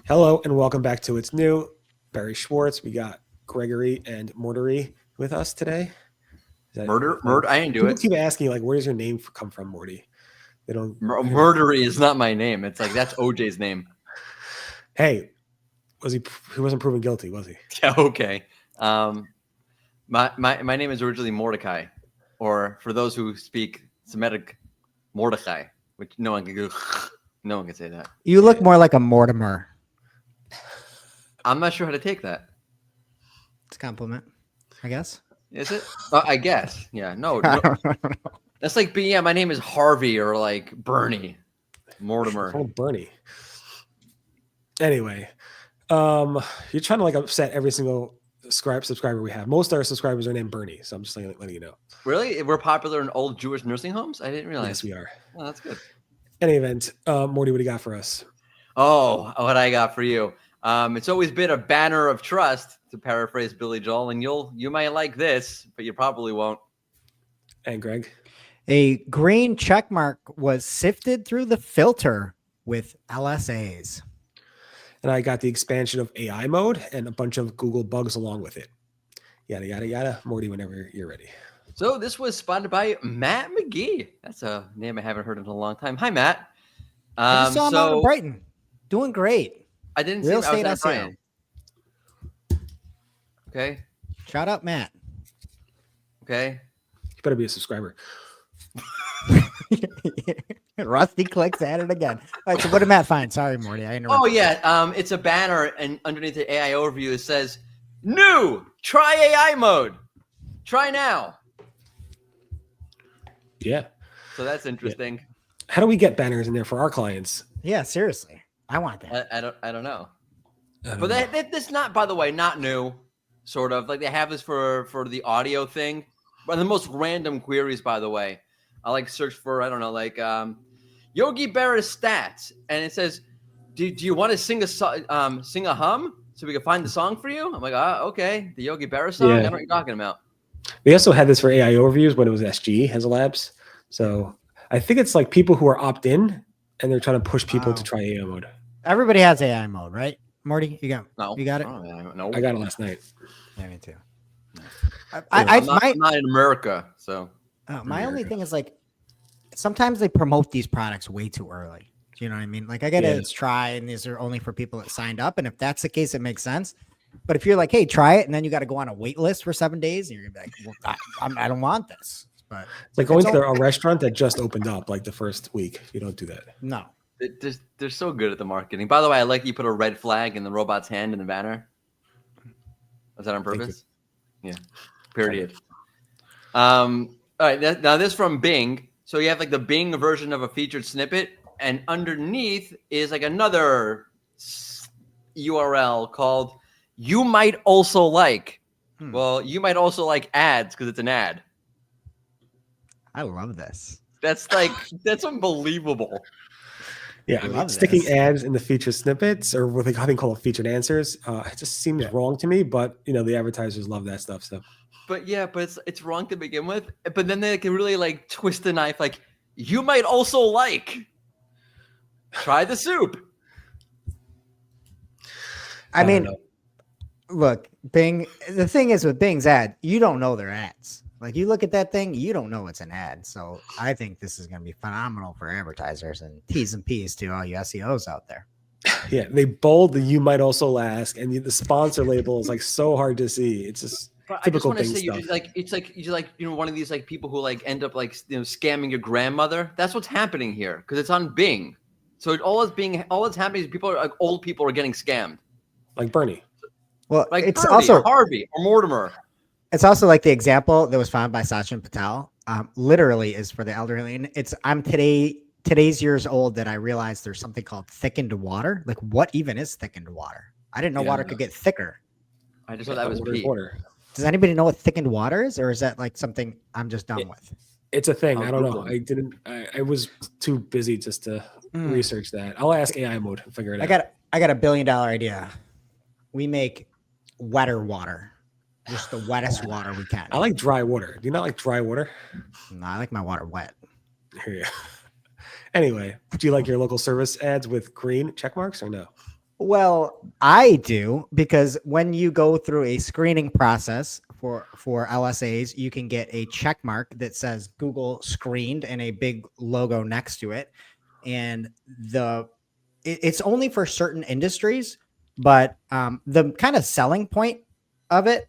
Hello and welcome back to It's New. Barry Schwartz. We got Gregory and Mordy with us today. Murder. I didn't do People it. keep asking, like, where does your name come from, Mordy? They don't. Murdery is not my name. It's like that's OJ's name. Hey, he wasn't proven guilty, was he? Yeah. Okay. My name is originally Mordecai, or for those who speak Semitic, Mordecai, which no one can go. No one can say that. You look more like a Mortimer. I'm not sure how to take that. It's a compliment, I guess. Is it? I guess. Yeah. No. That's like being. Yeah. My name is Harvey or like Bernie. Mortimer. Oh, Bernie. Anyway, you're trying to like upset every single subscriber we have. Most of our subscribers are named Bernie, so I'm just letting you know. Really? We're popular in old Jewish nursing homes? I didn't realize. Yes, we are. Oh, that's good. Any event, Mordy, what do you got for us? Oh, what I got for you. It's always been a banner of trust, to paraphrase Billy Joel, and you might like this, but you probably won't. And Greg? A green check mark was sifted through the filter with LSAs. And I got the expansion of AI mode and a bunch of Google bugs along with it. Yada, yada, yada. Mordy, whenever you're ready. So this was spotted by Matt McGee. That's a name I haven't heard in a long time. Hi, Matt. I just saw him out in Brighton. Doing great. I didn't Real see him. I estate was at Brighton. Okay. Shout out, Matt. Okay. You better be a subscriber. Rusty clicks at it again. All right, so what did Matt find? Sorry, Morty. I interrupted. Oh, yeah. It's a banner, and underneath the AI overview, it says, new, try AI mode. Try now. Yeah. So that's interesting. Yeah. How do we get banners in there for our clients? Yeah, seriously. I want that. I don't know. But that's not, by the way, not new. Sort of like they have this for the audio thing. But the most random queries, by the way. I like search for, I don't know, like Yogi Berra's stats, and it says, "Do you want to sing a hum so we can find the song for you?" I'm like, okay, the Yogi Berra song. Yeah. I don't know what you're talking about. We also had this for AI overviews when it was SG has labs. So I think it's like people who are opt-in and they're trying to push people to try AI mode. Everybody has AI mode, right? Morty, you got it? No. I got it last night. Yeah, me too. I'm not in America, so. My only thing is like sometimes they promote these products way too early. Do you know what I mean? Like I get it, it's try, and these are only for people that signed up. And if that's the case, it makes sense. But if you're like, hey, try it, and then you got to go on a wait list for 7 days, and you're gonna be like, well, I don't want this. But it's like going to a restaurant that just opened up like the first week. You don't do that. No. They're so good at the marketing. By the way, I like you put a red flag in the robot's hand in the banner. Was that on purpose? Yeah. Period. All right, now this from Bing. So you have like the Bing version of a featured snippet, and underneath is like another URL called "You might also like." Well, you might also like ads because it's an ad. I love this. That's unbelievable. Yeah, I mean, sticking ads in the featured snippets or what they call featured answers, it just seems wrong to me. But the advertisers love that stuff. So. But it's wrong to begin with. But then they can really like twist the knife. Like you might also like try the soup. I mean, look, Bing. The thing is with Bing's ad, you don't know their ads. Like you look at that thing, you don't know it's an ad. So I think this is going to be phenomenal for advertisers and T's and P's to all you SEOs out there. Yeah, they bold the "you might also ask," and the sponsor label is like so hard to see. It's just. But I just want to say, you're like one of these like people who like end up like scamming your grandmother. That's what's happening here because it's on Bing. So all that's happening is people are like old people are getting scammed, like Bernie. Well, like it's Bernie, also or Harvey or Mortimer. It's also like the example that was found by Sachin Patel. Literally is for the elderly, and I'm today's years old that I realized there's something called thickened water. Like what even is thickened water? I didn't know water could get thicker. I just thought that was water. Does anybody know what thickened water is, or is that like something I'm just done with? It's a thing. I don't know. I was too busy just to research that. I'll ask AI mode and figure it out. I got $1 billion idea. We make wetter water, just the wettest water we can. I like dry water. Do you not like dry water? No, I like my water wet. Yeah. Anyway, do you like your local service ads with green check marks or no? Well, I do, because when you go through a screening process for LSAs, you can get a check mark that says Google screened and a big logo next to it. And it's only for certain industries, but the kind of selling point of it,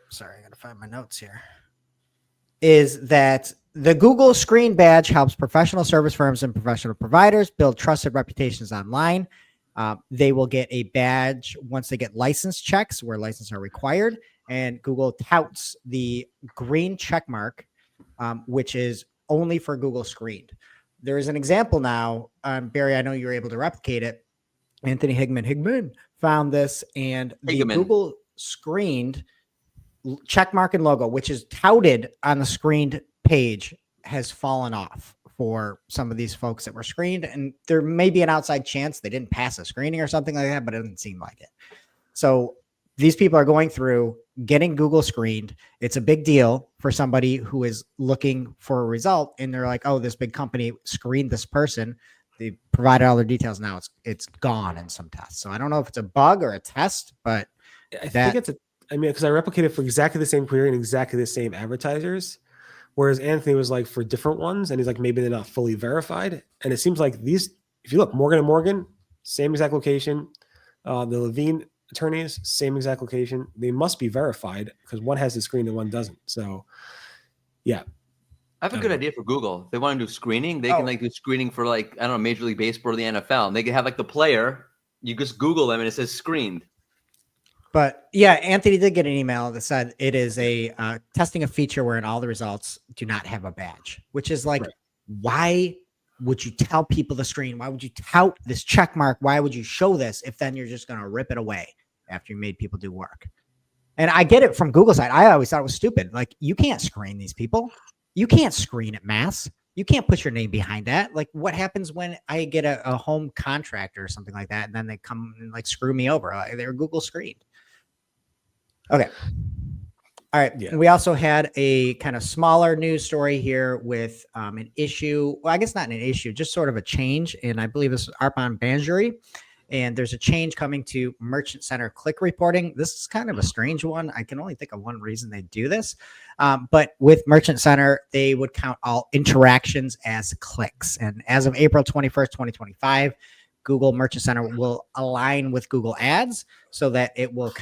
sorry, I got to find my notes here, is that the Google Screen Badge helps professional service firms and professional providers build trusted reputations online. They will get a badge once they get license checks where licenses are required, and Google touts the green check mark, which is only for Google Screened. There is an example now, Barry, I know you were able to replicate it. Anthony Higman found this, and the Google Screened checkmark and logo, which is touted on the screened page, has fallen off for some of these folks that were screened. And there may be an outside chance they didn't pass a screening or something like that, but it doesn't seem like it. So these people are going through getting Google screened. It's a big deal for somebody who is looking for a result. And they're like, oh, this big company screened this person. They provided all their details. Now it's gone in some tests. So I don't know if it's a bug or a test, but I think it's because I replicated for exactly the same query and exactly the same advertisers. Whereas Anthony was like for different ones, and he's like, maybe they're not fully verified. And it seems like these, if you look, Morgan & Morgan, same exact location. The Levine attorneys, same exact location. They must be verified because one has the screen and one doesn't. So, yeah. I have a good idea for Google. If they want to do screening, they can like do screening for like, I don't know, Major League Baseball or the NFL. And they can have like the player, you just Google them and it says screened. But yeah, Anthony did get an email that said it is a testing a feature wherein all the results do not have a badge, which is like, why would you tell people the screen? Why would you tout this check mark? Why would you show this if then you're just going to rip it away after you made people do work? And I get it from Google side. I always thought it was stupid. Like, you can't screen these people. You can't screen at mass. You can't put your name behind that. Like, what happens when I get a home contractor or something like that, and then they come and like screw me over? They're Google screened. Okay. All right. Yeah. We also had a kind of smaller news story here with an issue. Well, I guess not an issue, just sort of a change. And I believe this is Arpan Banjuri. And there's a change coming to Merchant Center click reporting. This is kind of a strange one. I can only think of one reason they do this. But with Merchant Center, they would count all interactions as clicks. And as of April 21st, 2025, Google Merchant Center will align with Google Ads so that it will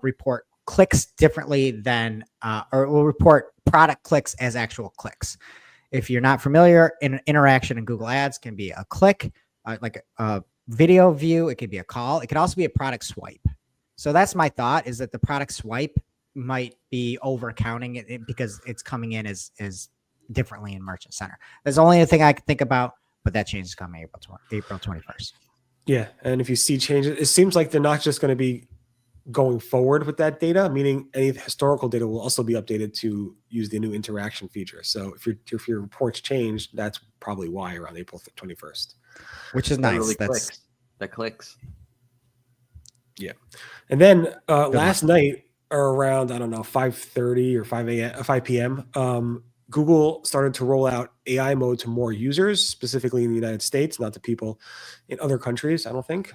report clicks differently than, or will report product clicks as actual clicks. If you're not familiar, an interaction in Google Ads can be a click, like a video view. It could be a call. It could also be a product swipe. So that's my thought, is that the product swipe might be over counting it because it's coming in as differently in Merchant Center. There's only a thing I could think about, but that change is coming April 21st. Yeah. And if you see changes, it seems like they're not just going to be going forward with that data, meaning any historical data will also be updated to use the new interaction feature. So if your reports change, that's probably why around April 21st. Which is nice. Really that clicks. Yeah. And then last night around, I don't know, 5:30 or 5 p.m., Google started to roll out AI mode to more users, specifically in the United States, not to people in other countries, I don't think.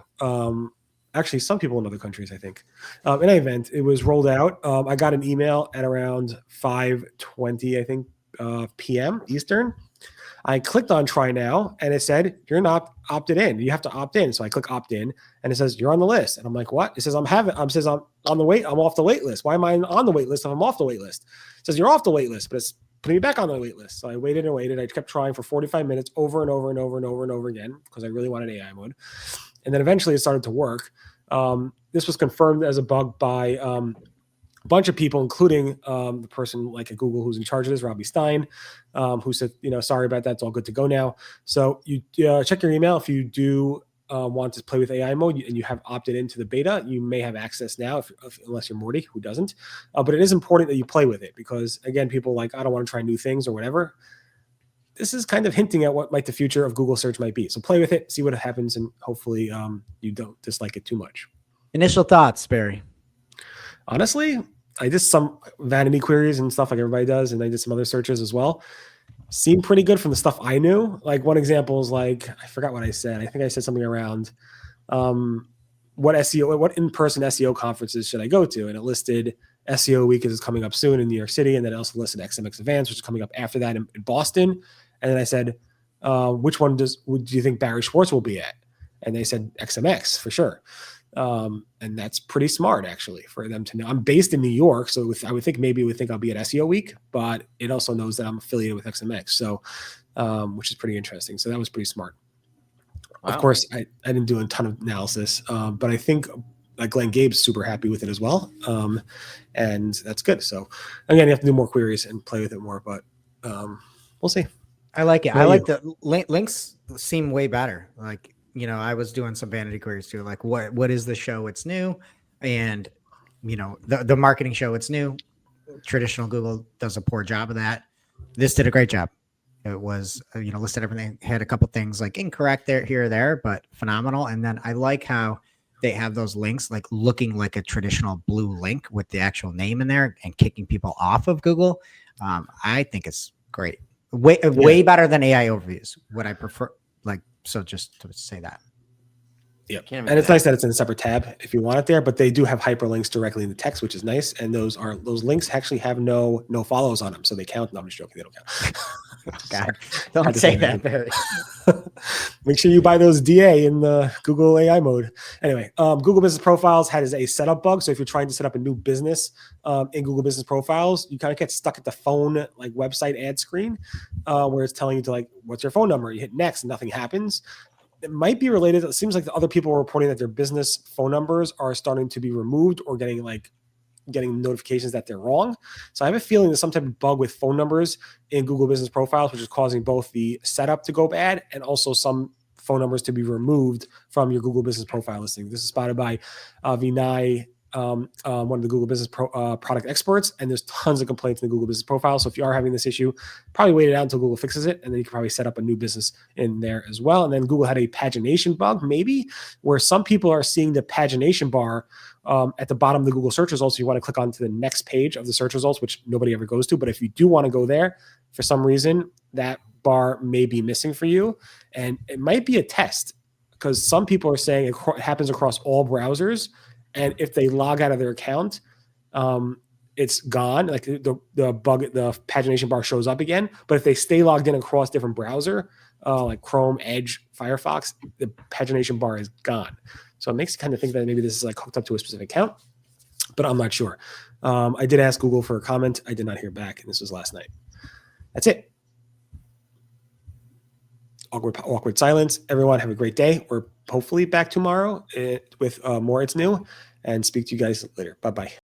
Actually, some people in other countries, I think. In any event, it was rolled out. I got an email at around 5:20, I think, p.m. Eastern. I clicked on try now, and it said, you're not opted in. You have to opt in. So I click opt in, and it says, you're on the list. And I'm like, what? It says, I'm on the wait. I'm off the wait list. Why am I on the wait list if I'm off the wait list? It says, you're off the wait list, but it's putting me back on the wait list. So I waited and waited. I kept trying for 45 minutes over and over and over and over and over again because I really wanted AI mode. And then eventually it started to work. This was confirmed as a bug by a bunch of people, including the person like at Google who's in charge of this, Robbie Stein, who said, sorry about that. It's all good to go now. So you check your email. If you do want to play with AI mode and you have opted into the beta, you may have access now, unless you're Mordy, who doesn't. But it is important that you play with it because, again, people like, I don't want to try new things or whatever. This is kind of hinting at what the future of Google search might be. So play with it, see what happens, and hopefully you don't dislike it too much. Initial thoughts, Barry? Honestly, I did some vanity queries and stuff like everybody does, and I did some other searches as well. Seemed pretty good from the stuff I knew. Like one example is like, I forgot what I said. I think I said something around what in-person SEO conferences should I go to? And it listed SEO Week is coming up soon in New York City. And then it also listed XMX Advanced, which is coming up after that in Boston. And then I said, which one do you think Barry Schwartz will be at? And they said XMX for sure. And that's pretty smart actually for them to know. I'm based in New York, so I would think maybe it would think I'll be at SEO Week, but it also knows that I'm affiliated with XMX. So, which is pretty interesting. So that was pretty smart. Wow. Of course, I didn't do a ton of analysis, but I think like Glenn Gabe's super happy with it as well. And that's good. So again, you have to do more queries and play with it more, but we'll see. I like it. I like the links seem way better. Like, you know, I was doing some vanity queries too. Like what is the show? It's new. And, you know, the marketing show, it's new. Traditional Google does a poor job of that. This did a great job. It was, you know, listed everything, had a couple things like incorrect there, here or there, but phenomenal. And then I like how they have those links, like looking like a traditional blue link with the actual name in there and kicking people off of Google. I think it's great. Way better than AI overviews. What I prefer, like, so just to say that. Yeah, and it's nice that it's in a separate tab if you want it there, but they do have hyperlinks directly in the text, which is nice. And those links actually have no follows on them, so they count. No, I'm just joking; they don't count. God, don't say that, Barry. Make sure you buy those DA in the Google AI mode. Anyway, Google Business Profiles has a setup bug. So if you're trying to set up a new business in Google Business Profiles, you kind of get stuck at the phone like website ad screen where it's telling you to like, what's your phone number? You hit next, and nothing happens. It might be related. It seems like the other people are reporting that their business phone numbers are starting to be removed or getting notifications that they're wrong. So I have a feeling there's some type of bug with phone numbers in Google Business Profiles, which is causing both the setup to go bad and also some phone numbers to be removed from your Google Business Profile listing. This is spotted by Vinay, one of the Google Business product experts, and there's tons of complaints in the Google Business Profile. So if you are having this issue, probably wait it out until Google fixes it, and then you can probably set up a new business in there as well. And then Google had a pagination bug, maybe, where some people are seeing the pagination bar at the bottom of the Google search results. You want to click onto the next page of the search results, which nobody ever goes to. But if you do want to go there, for some reason, that bar may be missing for you. And it might be a test because some people are saying it happens across all browsers. And if they log out of their account, it's gone. Like the pagination bar shows up again. But if they stay logged in across different browser, like Chrome, Edge, Firefox, the pagination bar is gone. So it makes you kind of think that maybe this is like hooked up to a specific account, but I'm not sure. I did ask Google for a comment. I did not hear back, and this was last night. That's it. Awkward silence. Everyone have a great day. We're hopefully back tomorrow with more It's New, and speak to you guys later. Bye-bye.